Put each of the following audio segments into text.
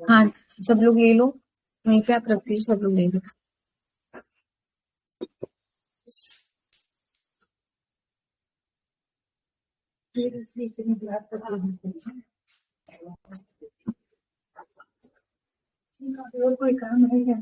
हाँ, सब लोग ले लो, वहीं पे आप रख दीजिए, सब लोग ले लो। और कोई काम है क्या?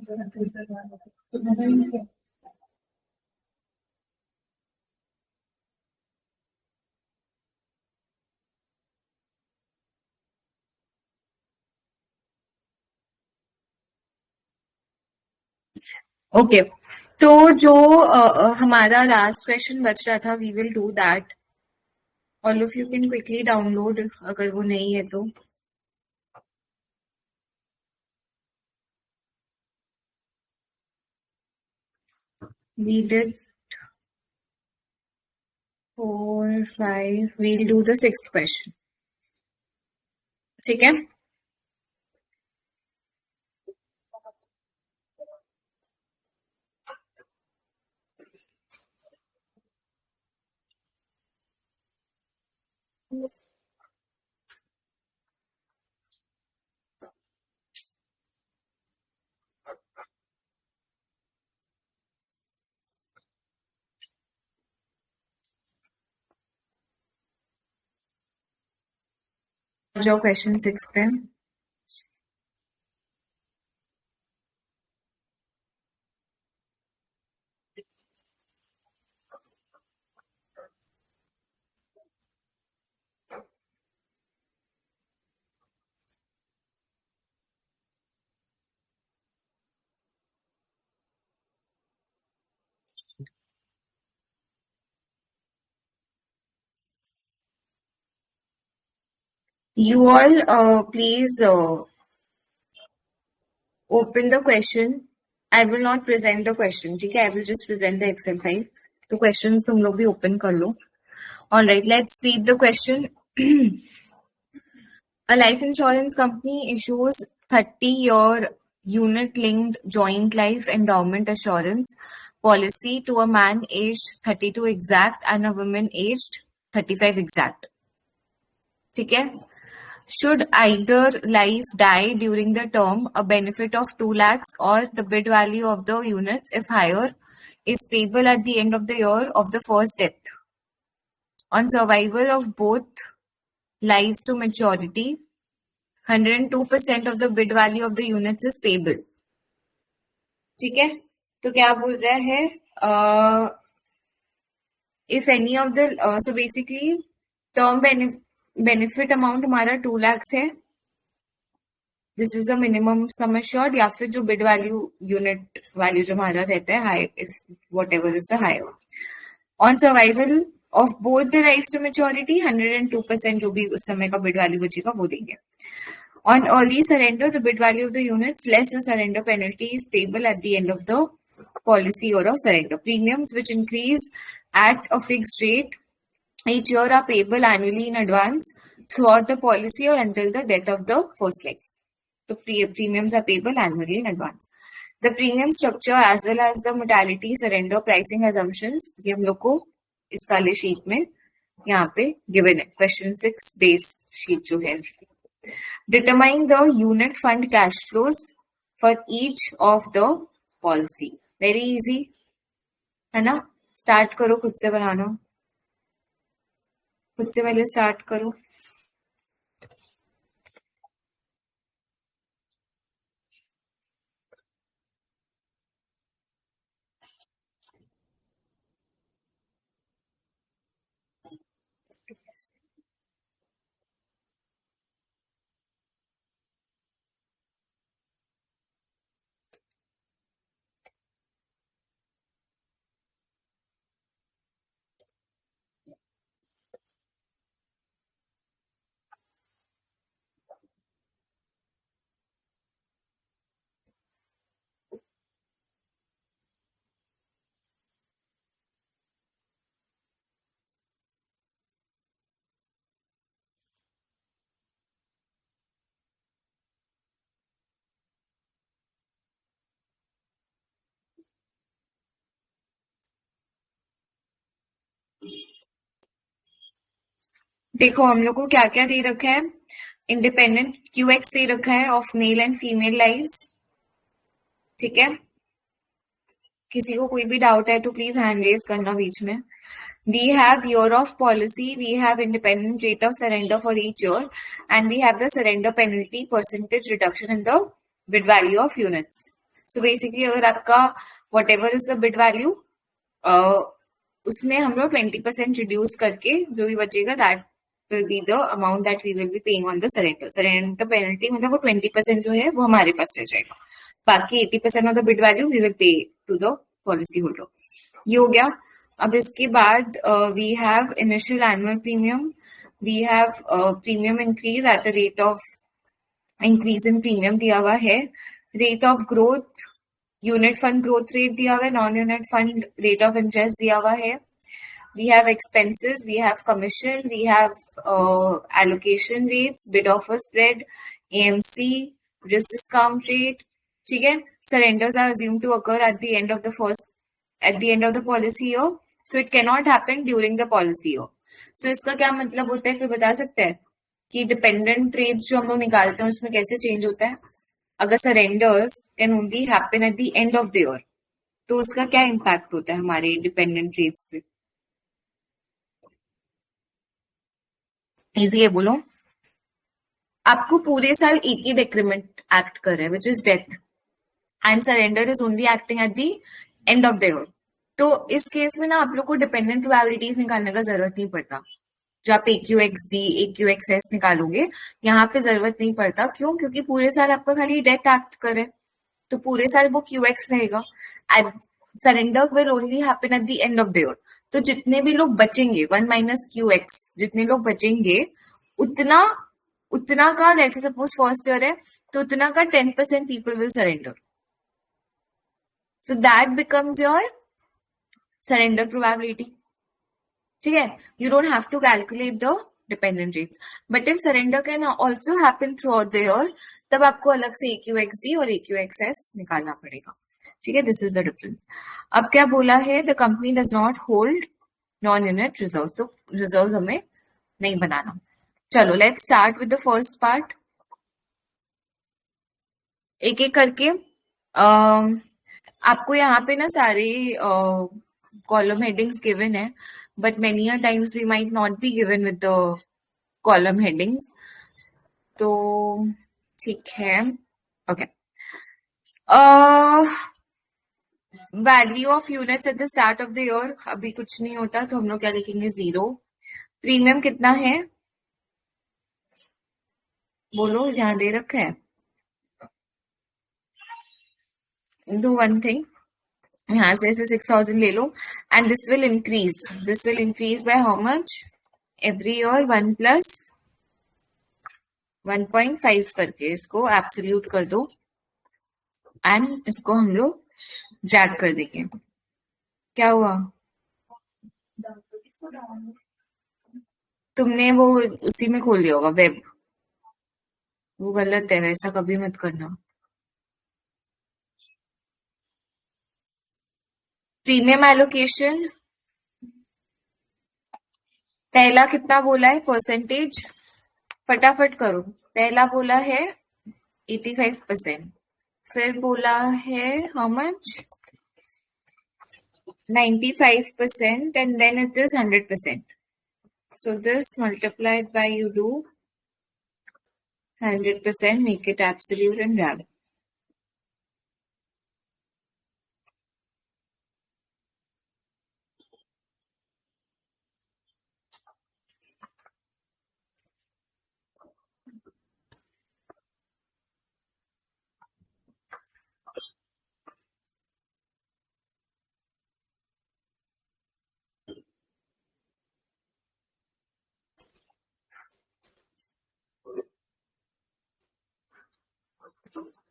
ओके, तो जो हमारा लास्ट क्वेश्चन बच रहा था, we will do that. All of you can quickly download अगर वो नहीं है तो। We did 4, 5, we'll do the sixth question. ठीक है। जाओ क्वेश्चन 6 पे। You all please open the question. I will not present the question. ठीक है, I will just present the Excel file. तो questions तुम लोग भी open कर लो. All right, let's read the question. A life insurance company issues 30-year unit-linked joint life endowment assurance policy to a man aged 32 exact and a woman aged 35 exact. ठीक है? Should either life die during the term, a benefit of 2 lakhs or the bid value of the units, if higher, is payable at the end of the year of the first death. On survival of both lives to maturity, 102% of the bid value of the units is payable. ठीक है, तो क्या बोल रहा है? If any of the so basically term benefit amount हमारा 2 lakhs है. This is the minimum sum assured, या फिर जो बिड वैल्यू यूनिट वैल्यू जो हमारा रहता है high, if whatever is the higher. On survival of both the rights to maturity 102% जो भी उस समय का बिड वैल्यू बचेगा वो देंगे। On early surrender, the bid value of the units less the surrender penalty is payable at the end of the policy year of surrender. Premiums which increase at a fixed rate each year are payable annually in advance throughout the policy or until the death of the first life. The premiums are payable annually in advance. The premium structure as well as the mortality surrender pricing assumptions ये हम लोग को इस वाले sheet में यहाँ पे given है, question 6 base sheet जो है। Determine the unit fund cash flows for each of the policy. Very easy है ना? स्टार्ट करो, खुद से बनाना, खुद से पहले स्टार्ट करो। देखो हम लोग को क्या क्या दे रखा है, इंडिपेंडेंट QX दे रखा है of male and female lives, ठीक है। किसी को कोई भी डाउट है तो प्लीज हैंड रेज करना बीच में। We have year of policy, we have independent rate of surrender for each year, and we have the surrender penalty percentage reduction in the bid value of units. So basically अगर आपका whatever is the bid value, उसमें हम लोग 20% reduce करके जो भी बचेगा that will be the amount that we will be paying on the surrender. Surrender penalty मतलब वो 20% जो है वो हमारे पास रह जाएगा, बाकी 80% of the bid value we will pay to the policy holder. ये हो गया। अब इसके बाद we have initial annual premium, we have premium increase at the rate of increase in premium दिया हुआ है, rate of growth, unit fund growth rate दिया हुआ है, non unit fund rate of interest दिया हुआ है, we have expenses, we have commission, we have allocation rates, bid offer spread, AMC, risk discount rate, ठीक है। Surrenders are assumed to occur at the end of the policy year, so it cannot happen during the policy year. So इसका क्या मतलब होता है, कोई बता सकता है कि डिपेंडेंट रेट्स जो हम लोग निकालते हैं उसमें कैसे चेंज होता है? अगर surrenders can only happen at the end of the year, तो उसका क्या इम्पैक्ट होता है हमारे डिपेंडेंट रेट्स पे? इजी है, बोलो। आपको पूरे साल एक ही डिक्रीमेंट एक्ट कर रहे हैं which is death, and surrender is only acting at the end of the year. तो इस केस में ना आप लोग को डिपेंडेंट प्रोबेबिलिटीज निकालने का जरूरत नहीं पड़ता। जो आप AQXD AQXS निकालोगे यहाँ पे जरूरत नहीं पड़ता। क्यों? क्योंकि पूरे साल आपका खाली डेथ एक्ट करे, तो पूरे साल वो QX रहेगा। Surrender will only happen at the end of the year. तो जितने भी लोग बचेंगे 1 माइनस QX, जितने लोग बचेंगे उतना उतना का, जैसे सपोज फर्स्ट ईयर है तो उतना का 10% people will surrender, so that becomes your surrender probability, ठीक है। You don't have to calculate the dependent rates, but if surrender can also happen throughout the year, तब आपको अलग से AQXD और AQXS निकालना पड़ेगा, ठीक है। This is the difference. अब क्या बोला है, the company does not hold non unit reserve, तो रिजर्व हमें नहीं बनाना। चलो let's start with the first part, एक एक करके। आपको यहाँ पे ना सारे कॉलम हेडिंग्स गिवन है, but many a times we might not be given with the column headings, तो ठीक है। Okay, value of units at the start of the year, अभी कुछ नहीं होता तो हम लोग क्या लिखेंगे, 0। प्रीमियम कितना है बोलो, यहाँ दे रखा है। डू वन थिंग, यहाँ से ऐसे 6000 ले लो, and this will increase by how much every year, 1 plus 1.5 करके इसको एब्सोल्यूट कर दो, एंड इसको हम लोग ड्रैग कर देंगे। क्या हुआ? तुमने वो उसी में खोल लिया होगा वेब, वो गलत है, वैसा कभी मत करना। प्रीमियम एलोकेशन पहला कितना बोला है परसेंटेज, फटाफट करो। पहला बोला है 85%, फिर बोला है how much 95%, and then it is 100%. So this multiplied by, you do 100%, make it absolute and drag.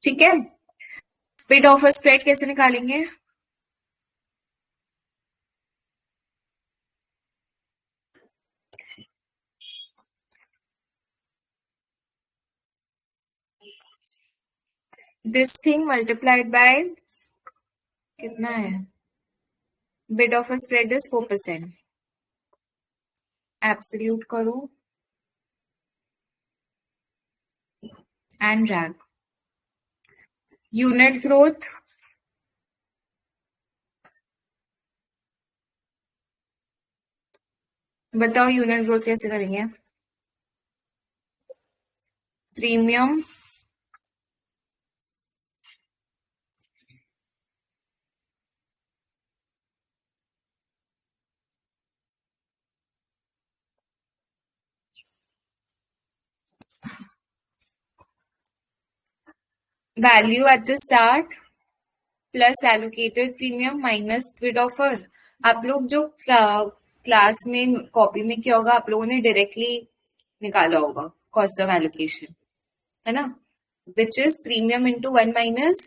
ठीक है। बिड ऑफर स्प्रेड कैसे निकालेंगे? दिस थिंग मल्टीप्लाइड बाय कितना है, bid offer spread is 4%, absolute करो and drag. Unit growth, बताओ unit growth कैसे करेंगे? Premium value eight the start plus allocated premium minus bid offer. आप लोग जो क्लास में कॉपी में किया होगा, आप लोगों ने डायरेक्टली निकाला होगा कॉस्ट ऑफ एलोकेशन, है ना, which is premium into 1 minus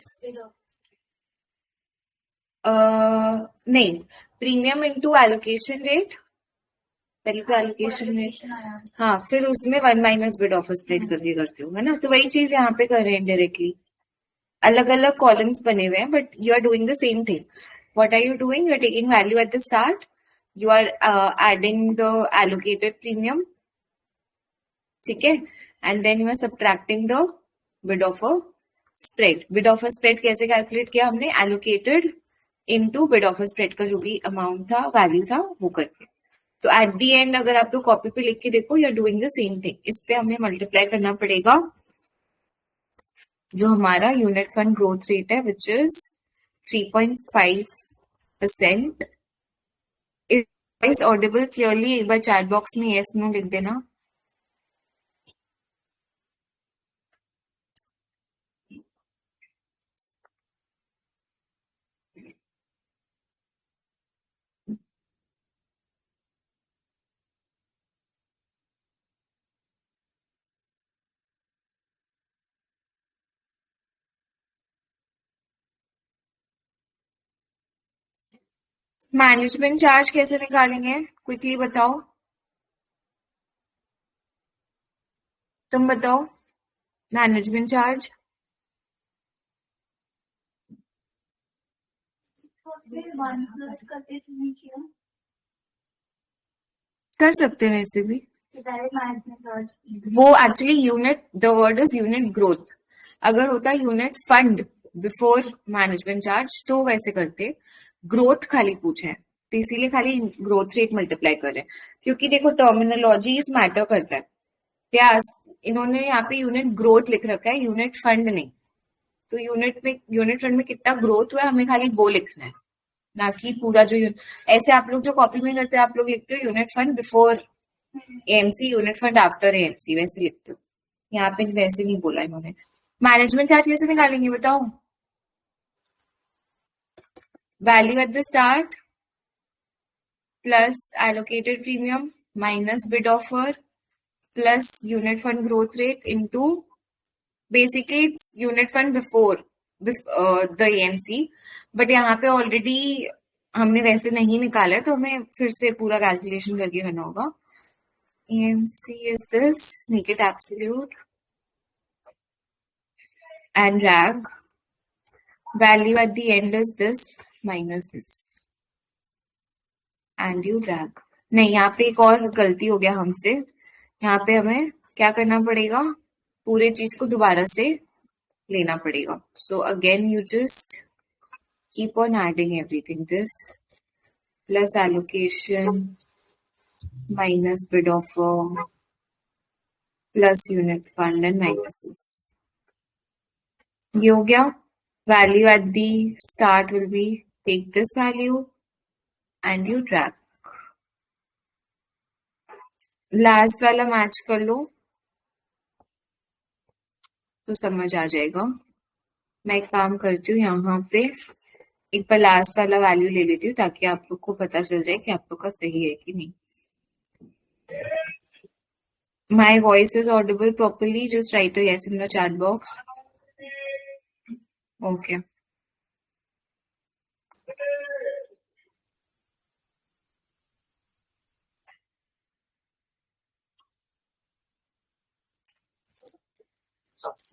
नहीं, प्रीमियम इंटू एलोकेशन रेट, पहले तो एलोकेशन रेट, हाँ, फिर उसमें 1 माइनस बिड ऑफर स्प्लिट करके करते हो, है ना। तो वही चीज यहाँ पे कर रहे हैं डायरेक्टली, अलग अलग कॉलम्स बने हुए हैं but you are doing the same thing. What are you doing? You are taking value at the start. You are adding the allocated premium. ठीक है, and then you are subtracting the bid offer spread. Bid offer spread कैसे calculate किया हमने? Allocated into bid offer spread का जो भी amount था, value था, वो करके. तो एट दी एंड अगर आप लोग कॉपी पे लिख के देखो, you are doing the same thing. इस पे हमें मल्टीप्लाई करना पड़ेगा जो हमारा यूनिट फंड ग्रोथ रेट है, which is 3.5%. Is Audible clearly? एक बार चैट बॉक्स में यस नो लिख देना. मैनेजमेंट चार्ज कैसे निकालेंगे? क्विकली बताओ, तुम बताओ. मैनेजमेंट चार्ज कर सकते हैं वैसे भी. वो actually unit, the word is unit growth. अगर होता unit fund before management charge तो वैसे करते. ग्रोथ खाली पूछे हैं तो इसीलिए खाली ग्रोथ रेट मल्टीप्लाई कर रहे हैं, क्योंकि देखो टर्मिनोलॉजी इज मैटर करता है. क्या इन्होंने यहाँ पे यूनिट ग्रोथ लिख रखा है, यूनिट फंड नहीं. तो यूनिट फंड में कितना ग्रोथ हुआ है हमें खाली वो लिखना है, ना कि पूरा जो ऐसे आप लोग जो कॉपी में करते हो, आप लोग लिखते हो unit fund before AMC, unit fund after AMC, वैसे लिखते हो. यहाँ पे वैसे नहीं बोला इन्होंने. मैनेजमेंट चार्ज कैसे निकालेंगे बताओ? Value eight the start plus allocated premium minus bid offer plus unit fund growth rate into, basically its unit fund before the AMC. But यहाँ पे ऑलरेडी हमने वैसे नहीं निकाला है, तो हमें फिर से पूरा कैलकुलेशन करके करना होगा. EMC is this, make it absolute, and drag. Value at the end is this minus this, and you drag. नहीं, यहाँ पे एक और गलती हो गया हमसे. यहाँ पे हमें क्या करना पड़ेगा? पूरे चीज को दोबारा से लेना पड़ेगा. So again you just keep on adding everything. This plus allocation minus bid offer plus unit fund and minuses. ये हो गया. Value at the start will be, take this value and you drag. Last वाला match कर लो तो समझ आ जाएगा. मैं एक काम करती हूँ, यहाँ पे एक बार लास्ट वाला वैल्यू ले लेती हूँ ताकि आप लोग को पता चल जाए कि आप लोग का सही है कि नहीं. My voice is audible properly. Just write a yes in the chat box. Okay.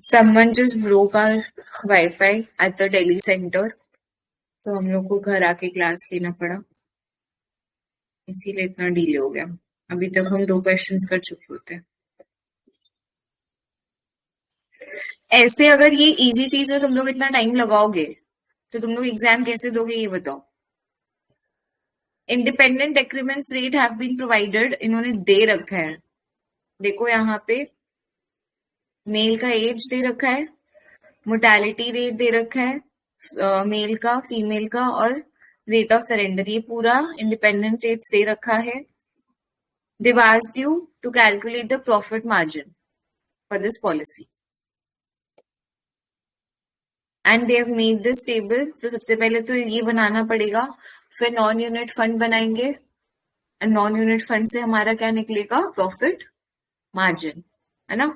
Someone just broke our Wi-Fi at the Delhi center, तो हम लोग को घर आके क्लास लेना पड़ा, इसीलिए इतना डिले हो गया. अभी तक हम 2 क्वेश्चंस कर चुके होते. ऐसे अगर ये इजी चीज में तुम लोग इतना टाइम लगाओगे तो तुम लोग एग्जाम कैसे दोगे ये बताओ। Independent agreements rate have been provided, इन्होंने दे रखा है। देखो यहाँ पे मेल का एज दे रखा है, मोर्टेलिटी रेट दे रखा है मेल का, फीमेल का, और रेट ऑफ सरेंडर, ये पूरा इंडिपेंडेंट रेट्स दे रखा है। They've asked you to calculate the profit margin for this policy and they have made this table। तो सबसे पहले तो ये बनाना पड़ेगा, फिर नॉन यूनिट फंड बनाएंगे, एंड नॉन यूनिट फंड से हमारा क्या निकलेगा, प्रॉफिट मार्जिन, है ना।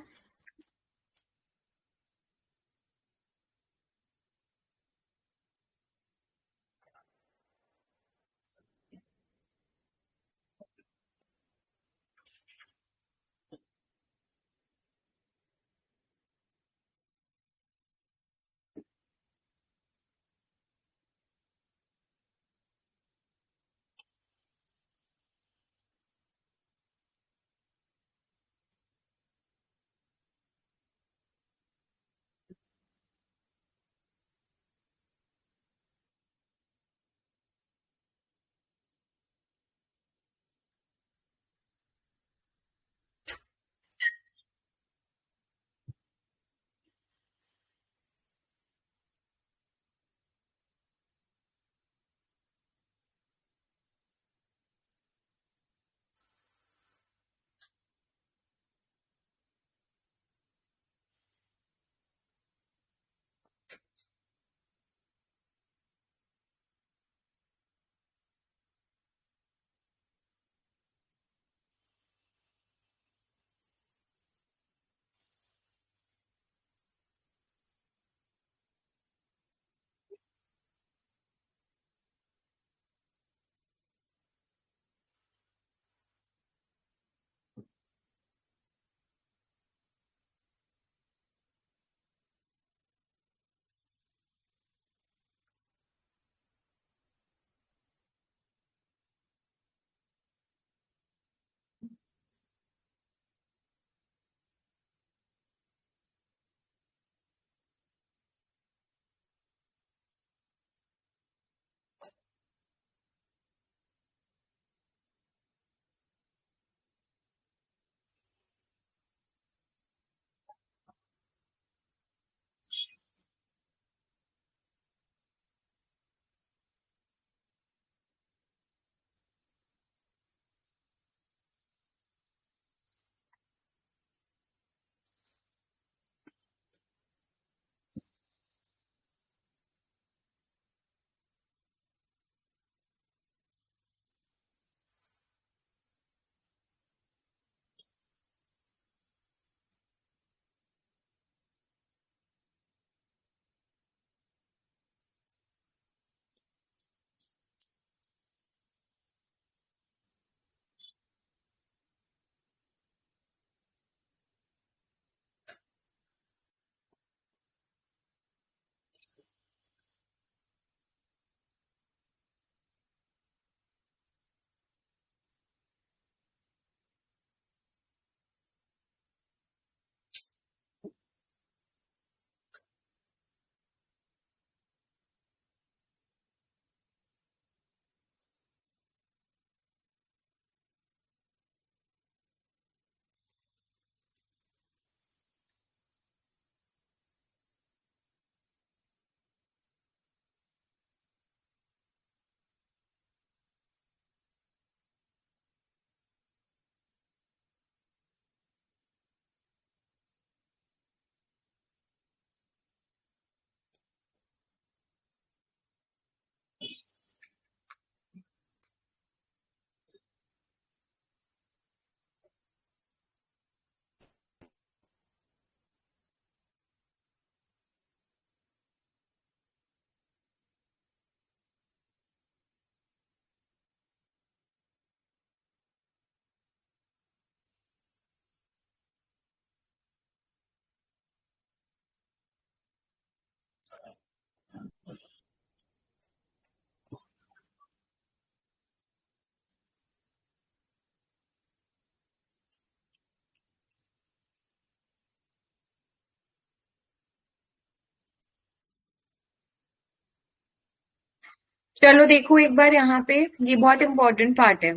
चलो देखो एक बार यहाँ पे, ये बहुत इंपॉर्टेंट पार्ट है।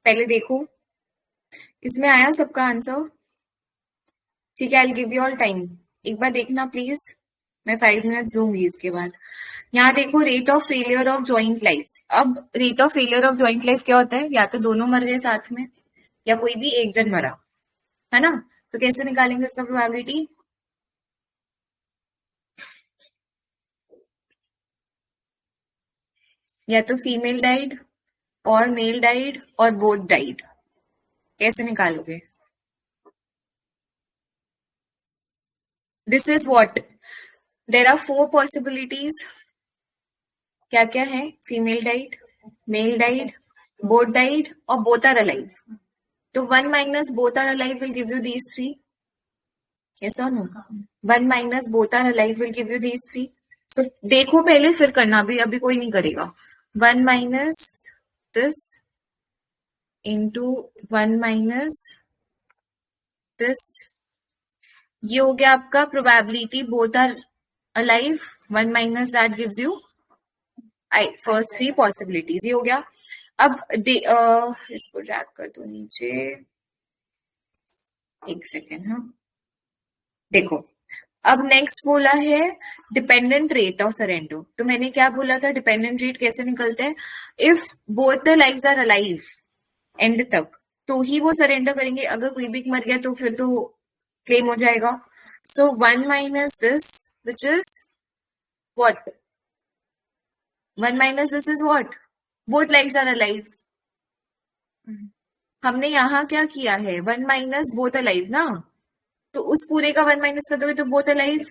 पहले देखो इसमें आया सबका आंसर। ठीक है, I give you all time. एक बार देखना प्लीज, मैं 5 मिनट दूंगी इसके बाद। यहाँ देखो, rate of failure of joint life. अब rate of failure of joint life क्या होता है? या तो दोनों मर गए साथ में, या कोई भी एक जन मरा, है ना? तो कैसे निकालेंगे उसका प्रोबेबिलिटी? या तो फीमेल डाइड और मेल डाइड और बोथ डाइड। कैसे निकालोगे? This is what, there are 4 possibilities. क्या क्या है? Female died, male died, both died और बोथ आर अलाइव। तो 1 - both are alive will give you these three. Yes or no? 1 - both are alive will give you these three. So देखो पहले फिर करना, भी अभी कोई नहीं करेगा। 1 - this into 1 - this, ये हो गया आपका probability both are alive. 1 - that gives you first 3 possibilities. ये हो गया। अब इसको ड्रैग कर दो नीचे, एक सेकेंड। हाँ देखो, अब नेक्स्ट बोला है डिपेंडेंट रेट ऑफ सरेंडर। तो मैंने क्या बोला था, डिपेंडेंट रेट कैसे निकलते हैं? If both the lives are alive end तक, तो ही वो सरेंडर करेंगे। अगर कोई भी मर गया तो फिर तो क्लेम हो जाएगा। सो 1 - this, which is what? 1 - this is what? Both lives are alive. हमने यहाँ क्या किया है? 1 - बोथ अलाइव ना, तो उस पूरे का 1 - कर दोगे तो both alive,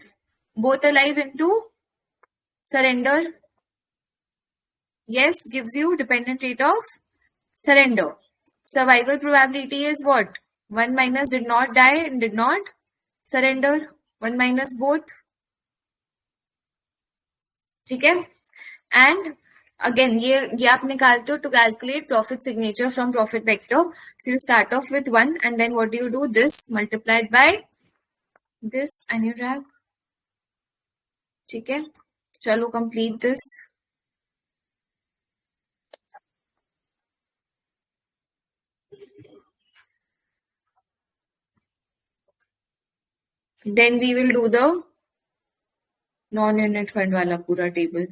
both alive into surrender, yes, gives you dependent rate of surrender. Survival probability is what? 1 - did not die and did not surrender, 1 - both. ठीक है? And again ये आप निकालते हो to calculate profit signature from profit vector. So you start off with 1 and then what do? This multiplied by this and you drag. ठीक है, चलो complete this. Then we will do the non-unit fund वाला पूरा table.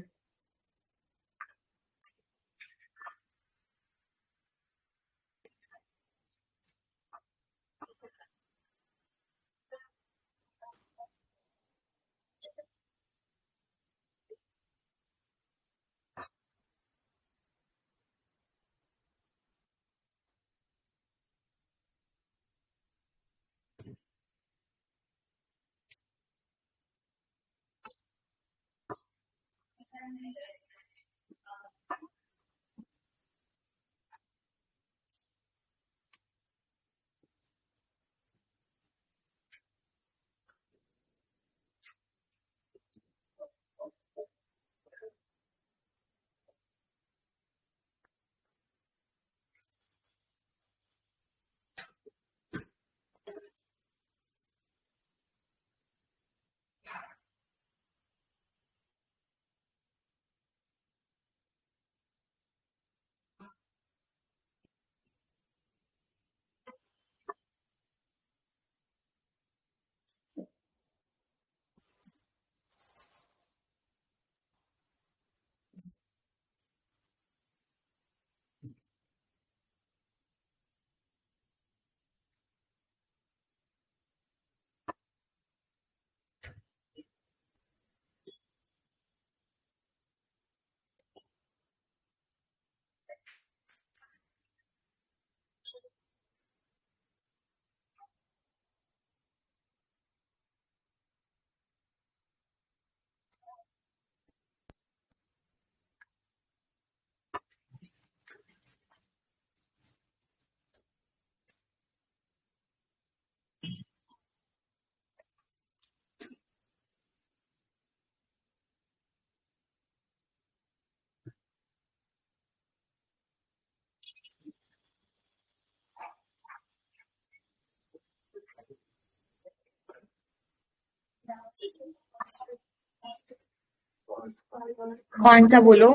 कौन सा बोलो?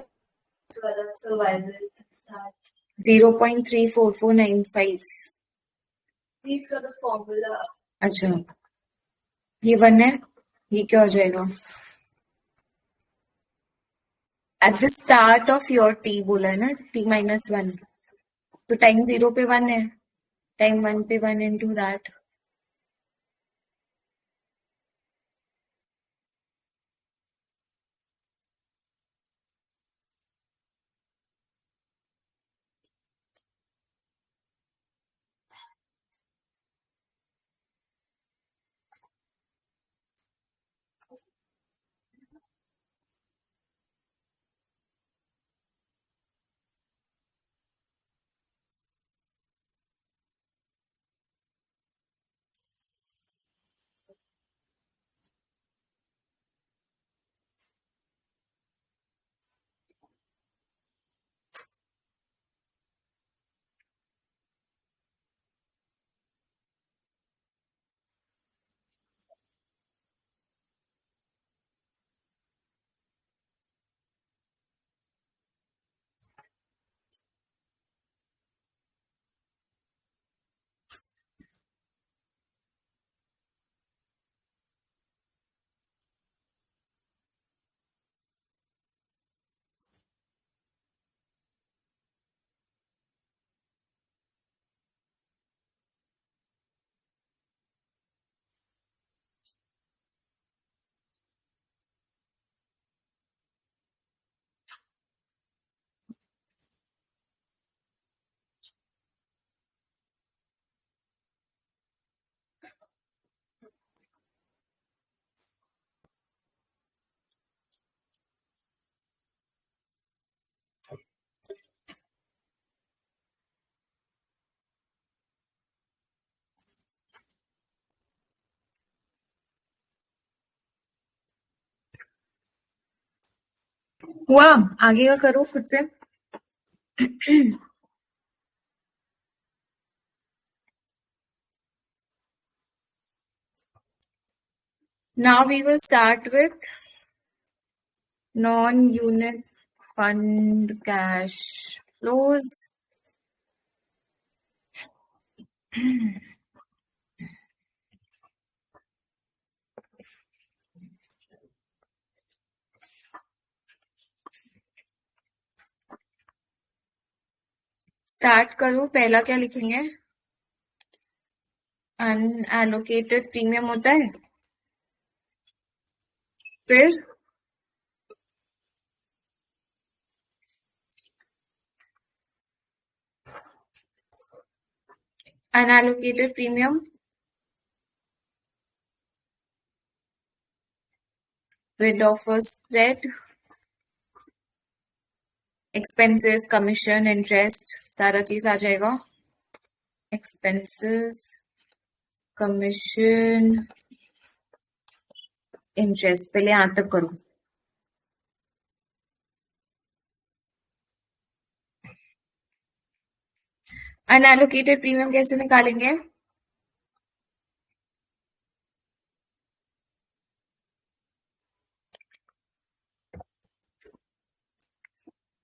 survival start. 0.34495. Please for the formula. अच्छा, ये 1 है, ये क्या हो जाएगा? At the start of your t बोला है ना, t minus 1, तो टाइम 0 पे 1 है, टाइम 1 पे 1 into that. हुआ, आगे का करो खुद से. Now we will start with non-unit fund cash flows. Start करो. पहला क्या लिखेंगे? अनएलोकेटेड प्रीमियम होता है, फिर unallocated premium with offer spread, expenses, commission, interest, सारा चीज आ जाएगा. Expenses, commission, interest. पहले यहां तक करो. अनएलोकेटेड प्रीमियम कैसे निकालेंगे?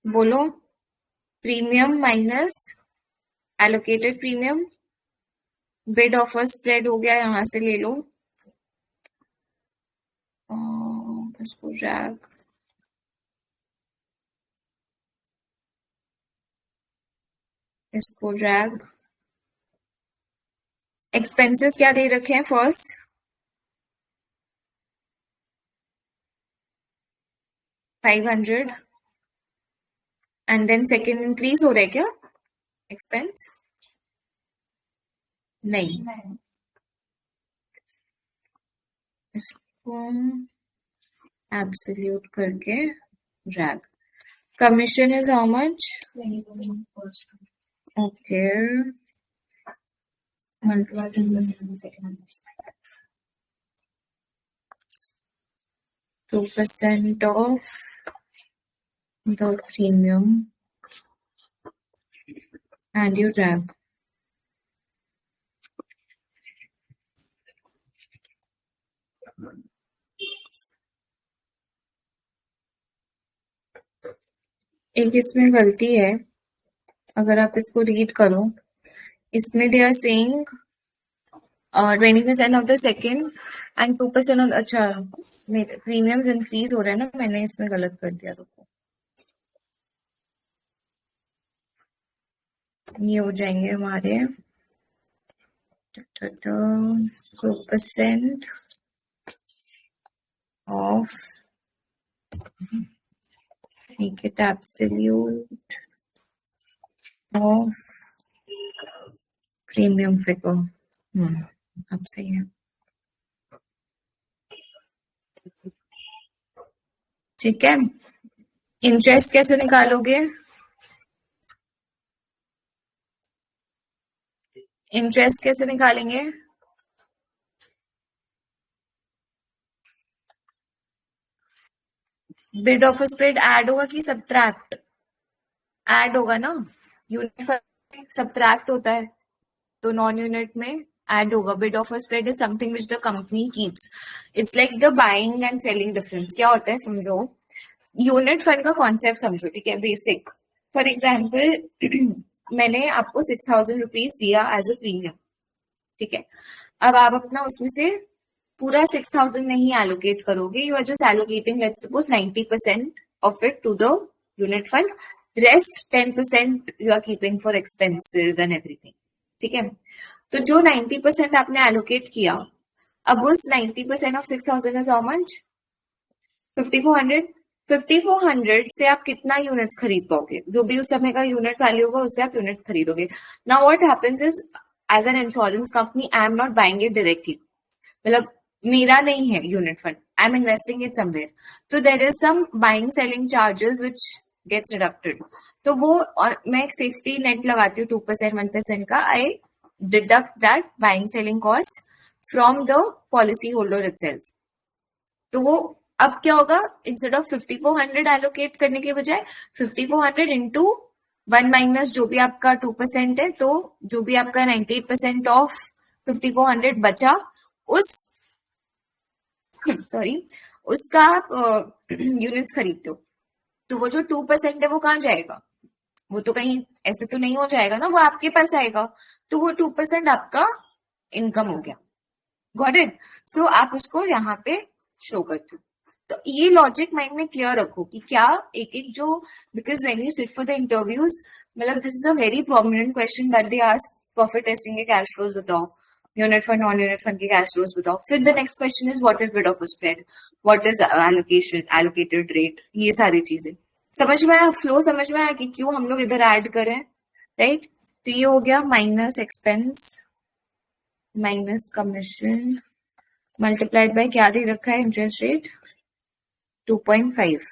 बोलो. Premium minus allocated premium, bid offer spread हो गया, यहां से ले लो. इसको रैग, इसको रैग. एक्सपेंसेस क्या दे रखे हैं? First 500 and then second increase हो रहा है क्या एक्सपेंस? नहीं. इसको एब्सोल्यूट करके रैग. Commission is how much? Okay, 2% of the premium and your rag. एक इसमें गलती है, अगर आप इसको रीड करो, इसमें they are saying 20% of the second and 2%। अच्छा, मेरे प्रीमियम्स इंक्रीज हो रहे हैं ना, मैंने इसमें गलत कर दिया। रुको, ये हो जाएंगे हमारे 2% of, make it absolute of premium figure. अब सही है। ठीक है, इंटरेस्ट कैसे निकालोगे? इंटरेस्ट कैसे निकालेंगे? बिड ऑफ स्प्रेड ऐड होगा कि सब्ट्रैक्ट? ऐड होगा ना, यूनिट सब्ट्रैक्ट होता है, तो नॉन यूनिट में ऐड होगा। Bid of spread is something which the company keeps, it's like the buying and selling difference. क्या होता है समझो, यूनिट फंड का कॉन्सेप्ट समझो, ठीक है, बेसिक। फॉर एग्जाम्पल मैंने आपको 6,000 रुपीज दिया एज अ प्रीमियम, ठीक है। अब आप अपना उसमें से पूरा 6,000 नहीं एलोकेट करोगे, you are just allocating let's suppose 90% of it to the unit fund, rest 10% you are keeping for expenses and everything, ठीक है। तो जो 90% आपने एलोकेट किया, अब उस 90% ऑफ 6,000 इज हाउ मच? 5,400। 5,400 से आप कितना यूनिट्स खरीद पाओगे? जो भी उस समय का यूनिट वैल्यू होगा उससे आप यूनिट खरीदोगे। Now what happens is, as an insurance company I am not buying it directly, मतलब मेरा नहीं है unit fund, I am investing it somewhere, तो there is some buying selling charges which gets deducted. तो वो, और मैं एक सेफ्टी नेट लगाती हूँ 2% 1% का, I deduct that buying selling cost from the policy holder itself. तो वो अब क्या होगा, इंस्टेड ऑफ 5,400 एलोकेट करने के बजाय 5,400 इंटू 1 - जो भी आपका 2% है, तो जो भी आपका 98% ऑफ 5,400 बचा, उस सॉरी उसका आप यूनिट्स खरीदते हो, तो वो जो 2% है वो कहाँ जाएगा? वो तो कहीं ऐसे तो नहीं हो जाएगा ना, वो आपके पास आएगा, तो वो 2% आपका इनकम हो गया। Got it? सो आप उसको यहाँ पे शो करते हो। तो ये लॉजिक माइंड में क्लियर रखो कि क्या एक एक जो, because when you sit for the interviews, मतलब this is a very prominent question that they ask, profit testing के कैश फ्लोज बताओ, unit fund non unit fund के कैश फ्लोज बताओ, फिर the next question is what is bid of spread, what is allocation, allocated rate, ये सारी चीजें समझ में आया, फ्लो समझ में आया कि क्यों हम लोग इधर ऐड करें, राइट? तो ये हो गया minus expense minus commission multiplied by क्या दे रखा है, interest rate 2.5,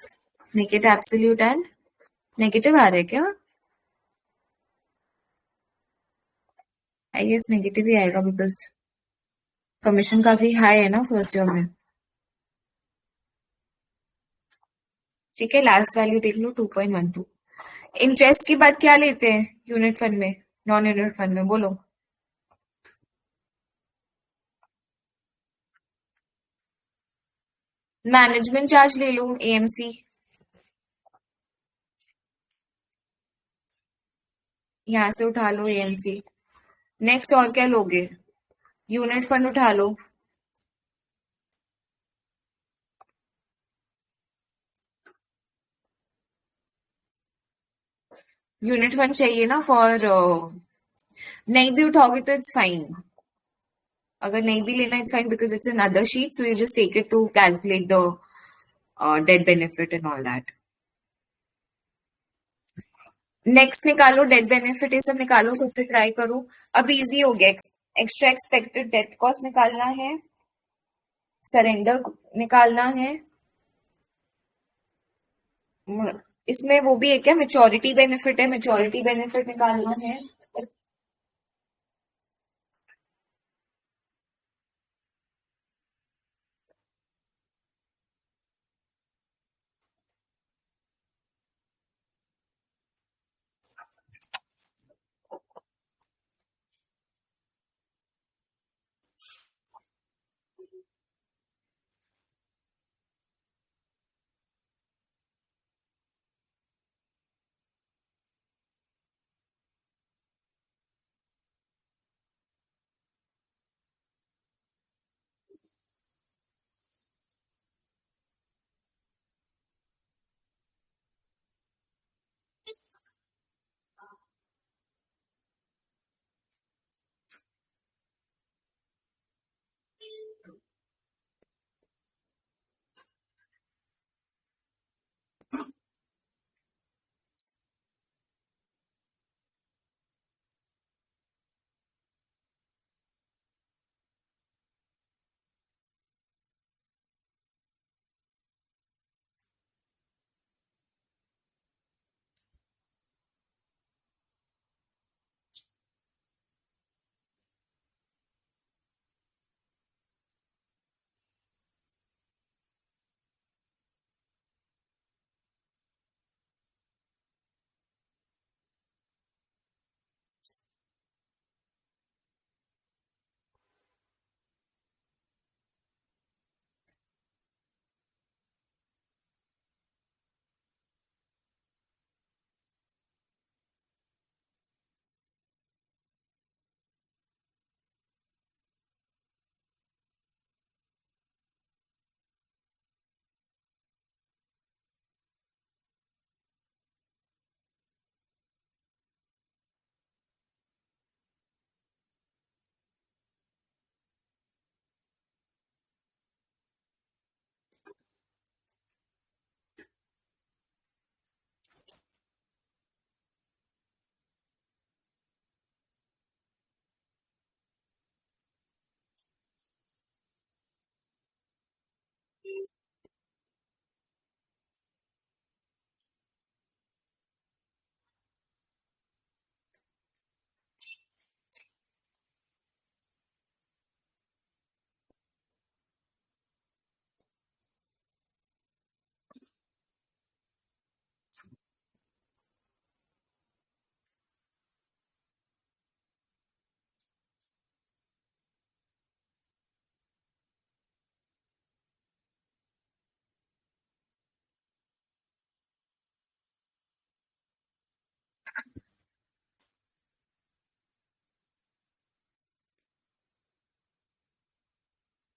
make it absolute and negative आ रहा है क्या? आई गेस नेगेटिव ही आएगा बिकॉज कमीशन काफी हाई है ना फर्स्ट ईयर में। ठीक है, लास्ट वैल्यू देख लो 2.12। इंटरेस्ट की बात क्या लेते हैं यूनिट फंड में, नॉन यूनिट फंड में, बोलो? मैनेजमेंट चार्ज ले लो, एएमसी, यहाँ से उठा लो एएमसी। नेक्स्ट और क्या लोगे? यूनिट फंड उठा लो। यूनिट फंड चाहिए ना फॉर, नहीं भी उठाओगे तो इट्स फाइन, अगर नहीं भी लेना it's fine because it's in other sheet, so you just take it to calculate the death benefit and all that. Next निकालो, डेट बेनिफिट ये सब निकालो, खुद से ट्राई करो। अब इजी हो गया, एक्स्ट्रा एक्सपेक्टेड डेथ कॉस्ट निकालना है, सरेंडर निकालना है, इसमें वो भी है क्या, मेच्योरिटी बेनिफिट है, मेच्योरिटी बेनिफिट निकालना है।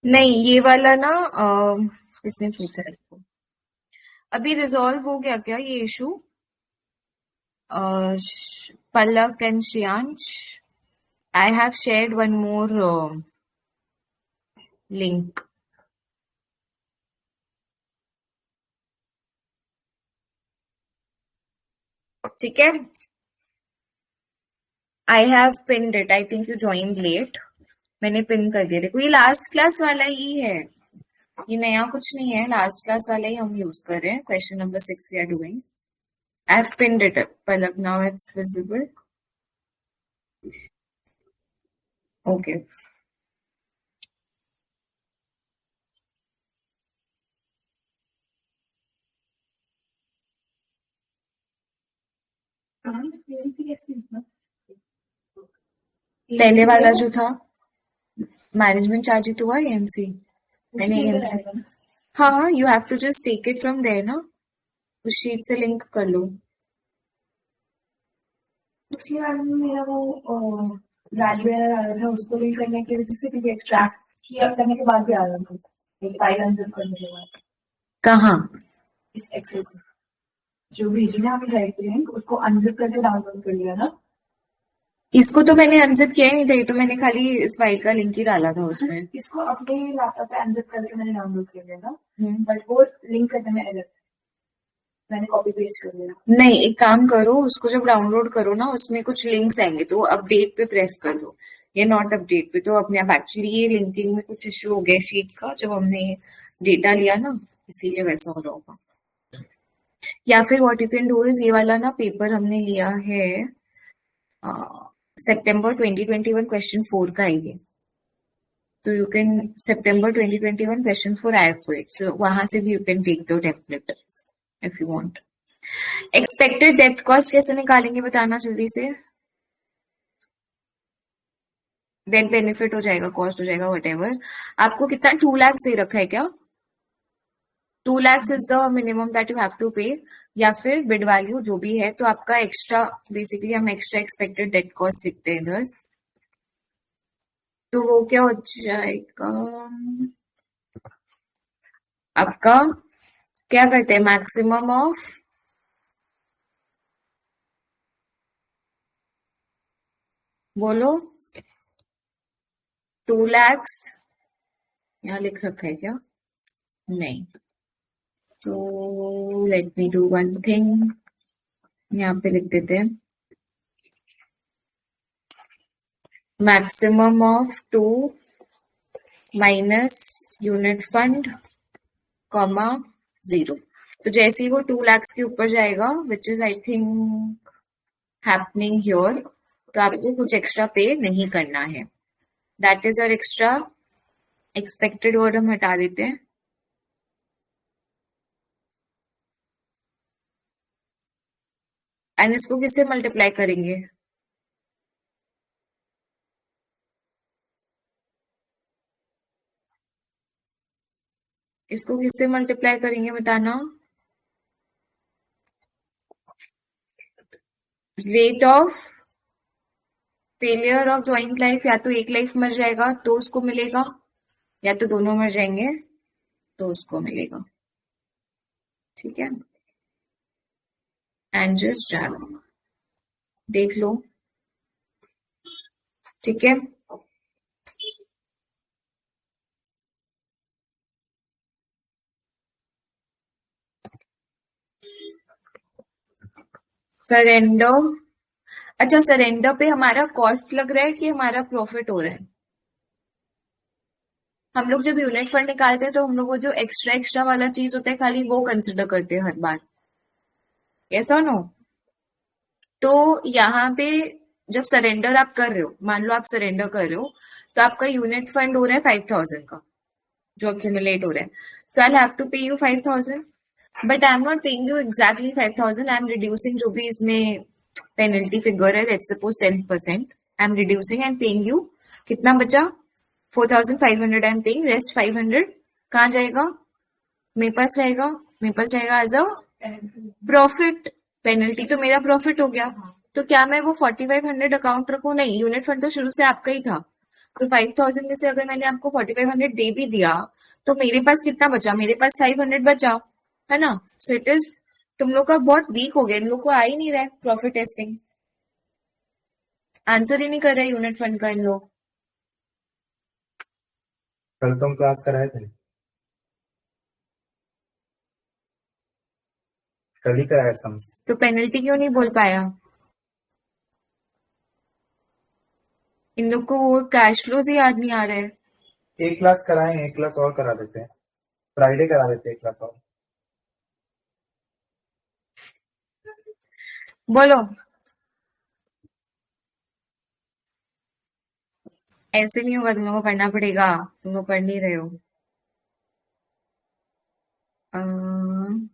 नहीं, ये वाला ना किसने पूछा है इसको? अभी रिजॉल्व हो गया क्या ये issue? Palak and Shiyansh, I have shared one more link. ठीक है, I have pinned it. I think you join late. मैंने पिन कर दिया. देखो, ये लास्ट क्लास वाला ही है, ये नया कुछ नहीं है. लास्ट क्लास वाला ही हम यूज कर रहे हैं. Question number 6 we are doing. I have pinned it. Palak, now it's visible. Okay. पहले वाला जो था मैनेजमेंट चार्ज ही तो हुआ एएमसी. मैंने एएमसी. हाँ, you have to just take it from there ना. उस शीट से लिंक कर लो. पिछली बार में मेरा वो वैल्यू एरर आ रहा था, उसको लिंक करने की वजह से क्योंकि एक्सट्रैक्ट किया करने के बाद भी आ रहा था, एक फाइल अनजिप करने के बाद. कहाँ? इस एक्सेल को जो भेजी ना आपने ड्राइव की लिंक, उसको अनजिप करके डाउनलोड कर लिया ना. इसको तो मैंने अनजिप किया ही नहीं था, ये तो मैंने खाली इस फाइल का लिंक ही डाला था उसमें. इसको अपने लैपटॉप पे अनजिप करके मैंने डाउनलोड कर लिया था, हम्म. बट वो लिंक करने में एरर मैंने कॉपी पेस्ट कर लिया. नहीं, एक काम करो, उसको जब डाउनलोड करो ना, उसमें कुछ लिंक्स आएंगे तो अपडेट पे प्रेस कर दो. ये नॉट अपडेट पे तो अपने आप. एक्चुअली ये लिंकिंग में कुछ इश्यू हो गया शीट का जब हमने डेटा लिया ना, इसीलिए वैसा हो रहा होगा. या फिर what you can do is, ये वाला ना पेपर हमने लिया है सितंबर 2021, क्वेश्चन 4 का है ये. तो you can September 2021 question 4 I F it, so वहां से भी you can take the template if you want. Expected death cost कैसे निकालेंगे बताना जल्दी से. डेथ बेनिफिट हो जाएगा, कॉस्ट हो जाएगा, वट. आपको कितना 2 लाख दे रखा है क्या? 2 lakhs is the minimum that you have to pay, या फिर बिड वैल्यू जो भी है. तो आपका एक्स्ट्रा, बेसिकली हम एक्स्ट्रा एक्सपेक्टेड डेट कॉस्ट लिखते हैं इधर. तो वो क्या हो जाएगा आपका? क्या करते हैं, मैक्सिमम ऑफ, बोलो. 2 lakhs यहाँ लिख रखा है क्या? नहीं. तो let me do one thing, यहाँ पे लिख देते हैं maximum of 2 minus unit fund comma 0. तो जैसे ही वो 2 lakhs के ऊपर जाएगा, which is I think happening here, तो आपको कुछ एक्स्ट्रा पे नहीं करना है. दैट इज और एक्स्ट्रा एक्सपेक्टेड वर्ड हम हटा देते हैं. एंड इसको किससे मल्टीप्लाई करेंगे? इसको किससे मल्टीप्लाई करेंगे बताना. Rate of failure of joint life, या तो एक लाइफ मर जाएगा तो उसको मिलेगा, या तो दोनों मर जाएंगे तो उसको मिलेगा. ठीक है, एंड जस्ट देख लो. ठीक है, सरेंडर. अच्छा, सरेंडर पे हमारा कॉस्ट लग रहा है कि हमारा प्रॉफिट हो रहा है? हम लोग जब यूनिट फंड निकालते हैं तो हम लोग वो जो एक्स्ट्रा एक्स्ट्रा वाला चीज होता है खाली वो कंसिडर करते हैं हर बार. यस और नो? तो यहाँ पे जब सरेंडर आप कर रहे हो, मान लो आप सरेंडर कर रहे हो, तो आपका यूनिट फंड हो रहा है 5,000 का जो अक्यूमुलेट हो रहा है. सो आई हैव टू पे you 5,000, but I am not paying you exactly 5,000. I am reducing जो भी इसमें पेनल्टी फिगर है, let's suppose 10%. I am reducing and paying you. कितना बचा? 4,500 आई एम पेइंग. रेस्ट 500 कहाँ जाएगा? मेरे पास रहेगा. मेरे पास रहेगा एज अ प्रॉफिट. पेनल्टी तो मेरा प्रॉफिट हो गया. तो क्या मैं वो 4,500 अकाउंट रखूं? नहीं, यूनिट फंड तो शुरू से आपका ही था. तो 5,000 में से अगर मैंने आपको 4,500 दे भी दिया तो मेरे पास कितना बचा? मेरे पास 500 बचा, है ना? सो इट इज, तुम लोग का बहुत वीक हो गया, इन लोग को आ ही नहीं रहा है प्रॉफिट टेस्टिंग, आंसर ही नहीं कर रहे यूनिट फंड का इन लोग। कल तुम क्लास कराए थे? कल ही कराया सम्स। तो पेनल्टी क्यों नहीं बोल पाया? इन लोग को वो कैश फ्लोज ही याद नहीं आ रहे। एक क्लास कराए, एक क्लास और करा देते हैं, फ्राइडे करा देते हैं एक क्लास और। बोलो, ऐसे नहीं होगा, तुम लोग को पढ़ना पड़ेगा, तुम लोग पढ़ नहीं रहे हो। अम्म,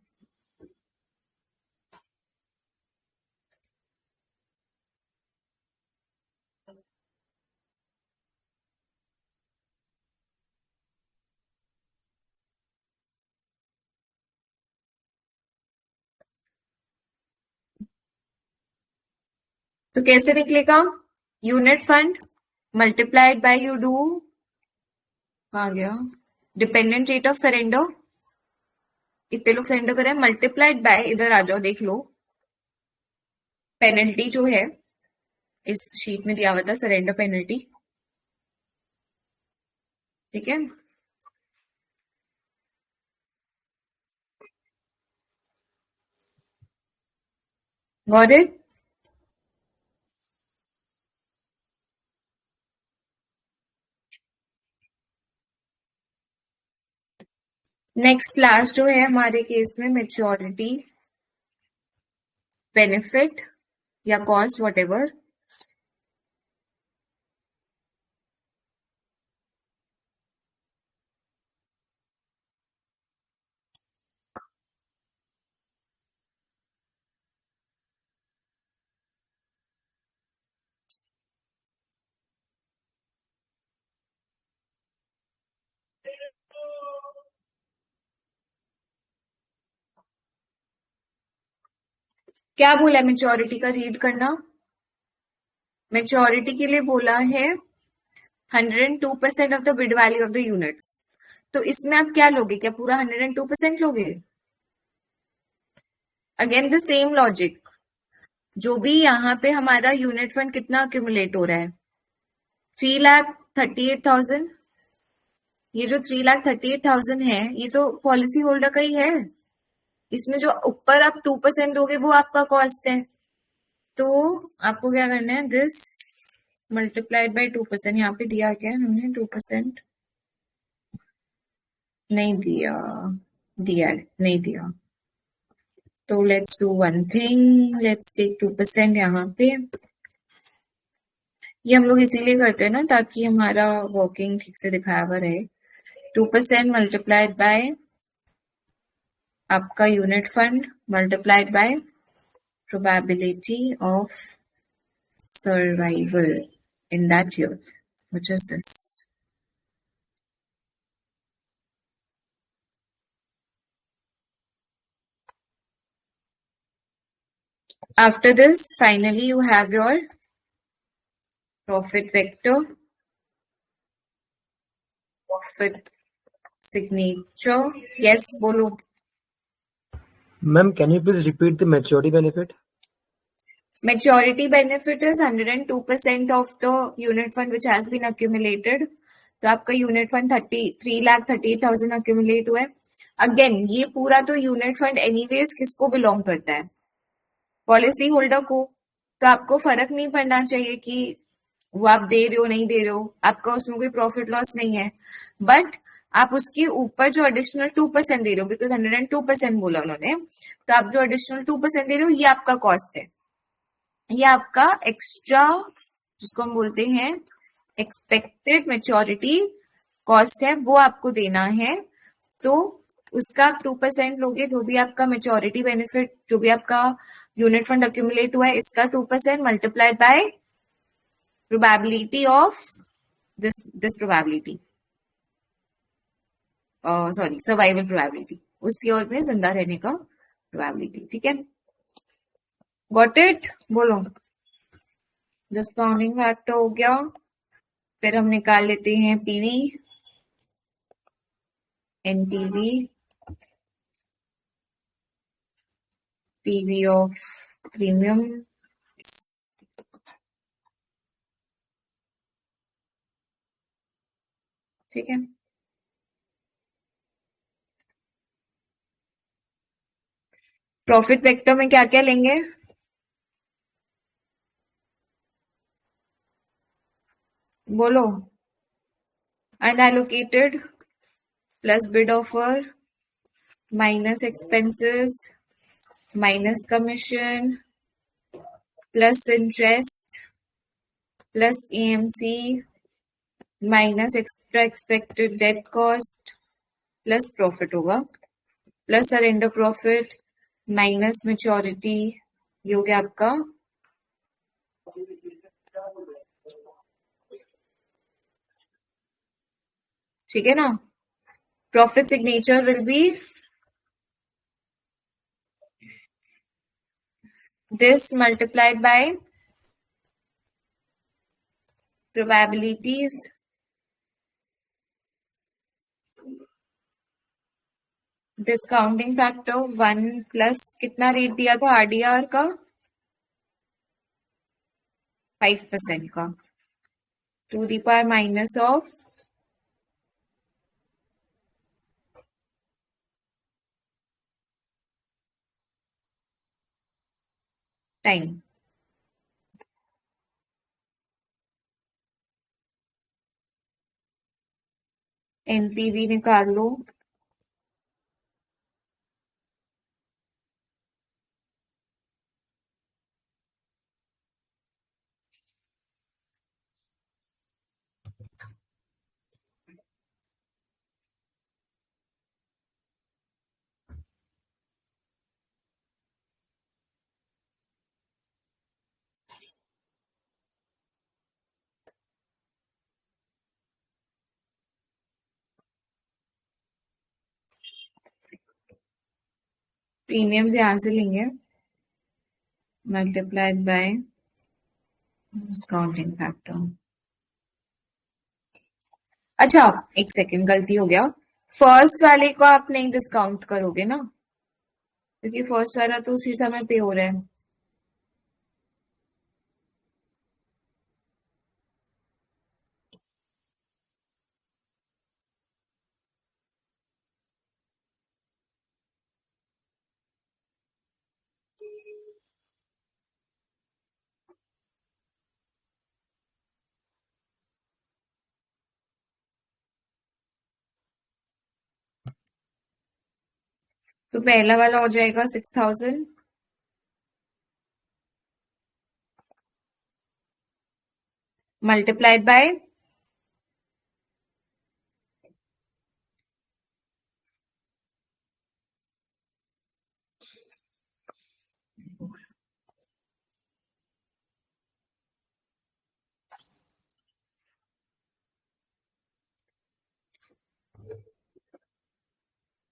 तो कैसे निकलेगा? Unit fund multiplied by you do, कहाँ गया, डिपेंडेंट रेट ऑफ सरेंडर, इतने लोग सरेंडर करें, मल्टीप्लाइड बाय, इधर आ जाओ देख लो, पेनल्टी जो है इस शीट में दिया हुआ था, सरेंडर पेनल्टी, ठीक है। Got it? नेक्स्ट क्लास जो है हमारे केस में मेच्योरिटी बेनिफिट या कॉस्ट वट एवर, क्या बोला मेच्योरिटी का, रीड करना। मेच्योरिटी के लिए बोला है 102% of the bid value of the units. तो इसमें आप क्या लोगे? क्या पूरा 102% लोगे? अगेन द सेम लॉजिक, जो भी यहाँ पे हमारा यूनिट फंड कितना अक्यूमुलेट हो रहा है, 3,38,000, ये जो 3,38,000 है ये तो पॉलिसी होल्डर का ही है। इसमें जो ऊपर आप 2% दोगे वो आपका कॉस्ट है। तो आपको क्या करना है, दिस मल्टीप्लाइड बाय 2%, यहाँ पे दिया क्या है हमने, 2%? नहीं दिया, दिया है, नहीं दिया। तो let's do one thing, let's take 2% यहाँ पे। ये हम लोग इसीलिए करते हैं ना ताकि हमारा वर्किंग ठीक से दिखाया हुआ रहे। 2% मल्टीप्लाइड बाय आपका unit fund multiplied by probability of survival in that year, which is this. After this, finally you have your profit vector, profit signature. Yes, bolo. Ma'am, can you please repeat the maturity benefit? Maturity benefit is 102% of the unit fund which has been accumulated. तो आपका unit fund 3,38,000 accumulate हुआ है। Again ये पूरा तो unit fund anyways किसको belong करता है? पॉलिसी होल्डर को। तो आपको फर्क नहीं पड़ना चाहिए कि वो आप दे रहे हो नहीं दे रहे हो, आपका उसमें कोई प्रॉफिट लॉस नहीं है। बट आप उसके ऊपर जो एडिशनल 2% दे रहे हो, बिकॉज 102% बोला उन्होंने, तो आप जो एडिशनल 2% दे रहे हो ये आपका कॉस्ट है, ये आपका एक्स्ट्रा, जिसको हम बोलते हैं एक्सपेक्टेड मेच्योरिटी कॉस्ट है, वो आपको देना है। तो उसका आप 2% लोगे, जो भी आपका मेच्योरिटी बेनिफिट, जो भी आपका यूनिट फंड अक्यूमुलेट हुआ है, इसका 2% multiplied by probability of this probability, sorry survival probability, उस ईयर में जिंदा रहने का प्रोबेबिलिटी, ठीक है। Got it? बोलो। डिस्काउंटिंग फैक्टर हो गया, फिर हम निकाल लेते हैं PV, NPV, PV of premium, ठीक है। प्रॉफिट वेक्टर में क्या क्या लेंगे? बोलो। Unallocated plus bid offer minus expenses minus commission plus interest plus AMC minus extra expected death cost plus profit होगा, plus surrender profit minus maturity, ये हो गया आपका ठीक है ना। Profit signature will be this multiplied by probabilities discounting factor 1 plus कितना rate दिया था आरडीआर का? 5% का, to the power minus of time. NPV निकाल लो। प्रीमियम्स यहां से लेंगे मल्टीप्लाइड बाय डिस्काउंटिंग फैक्टर। अच्छा, एक सेकेंड, गलती हो गया। फर्स्ट वाले को आप नहीं डिस्काउंट करोगे ना, क्योंकि फर्स्ट वाला तो उसी समय पे हो रहा है। तो पहला वाला हो जाएगा 6000 multiplied by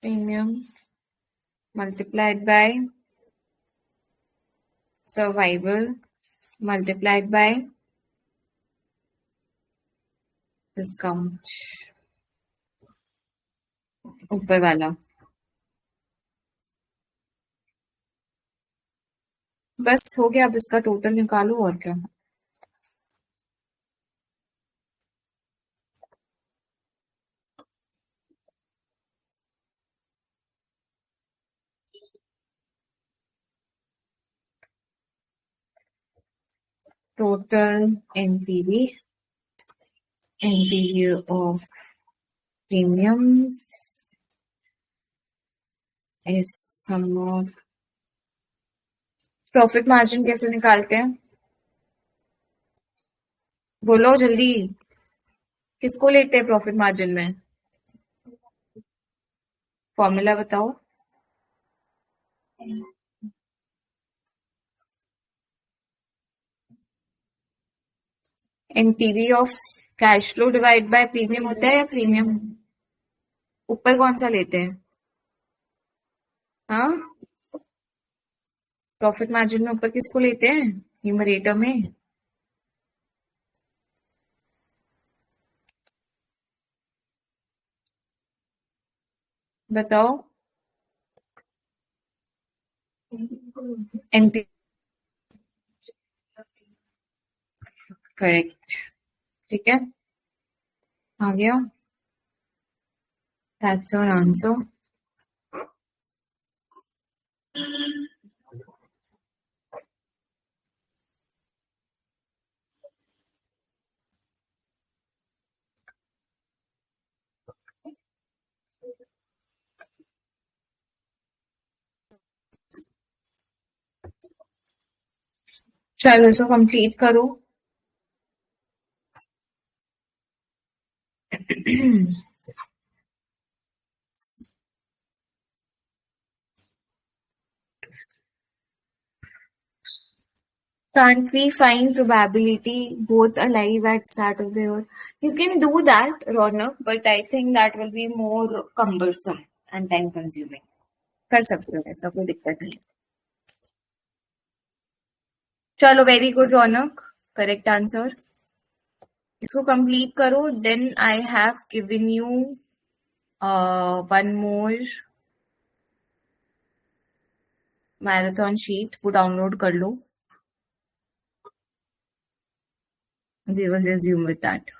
premium multiplied by survival multiplied by discount, ऊपर वाला। बस हो गया, अब इसका टोटल निकालो और क्या। Total NPV, NPV of premiums is sum of. Profit margin कैसे निकालते हैं? बोलो जल्दी, किसको लेते हैं प्रॉफिट मार्जिन में? फॉर्मूला बताओ। NPV of cash flow divide by premium होता है या प्रीमियम ऊपर कौन सा लेते हैं? हाँ, प्रॉफिट मार्जिन में ऊपर किसको लेते हैं न्यूमरेटर में? बताओ। NP correct. ठीक है, आ गया। That's your answer. चलो इसको कंप्लीट करो। Can't we find probability both alive at start of the year? You can do that, Ronak, but I think that will be more cumbersome and time consuming. कर सकते हो, ऐसा कोई दिक्कत नहीं। चलो, very good Raunak, correct answer. इसको complete करो। Then I have given you one more marathon sheet, वो डाउनलोड कर लो। We will resume with that.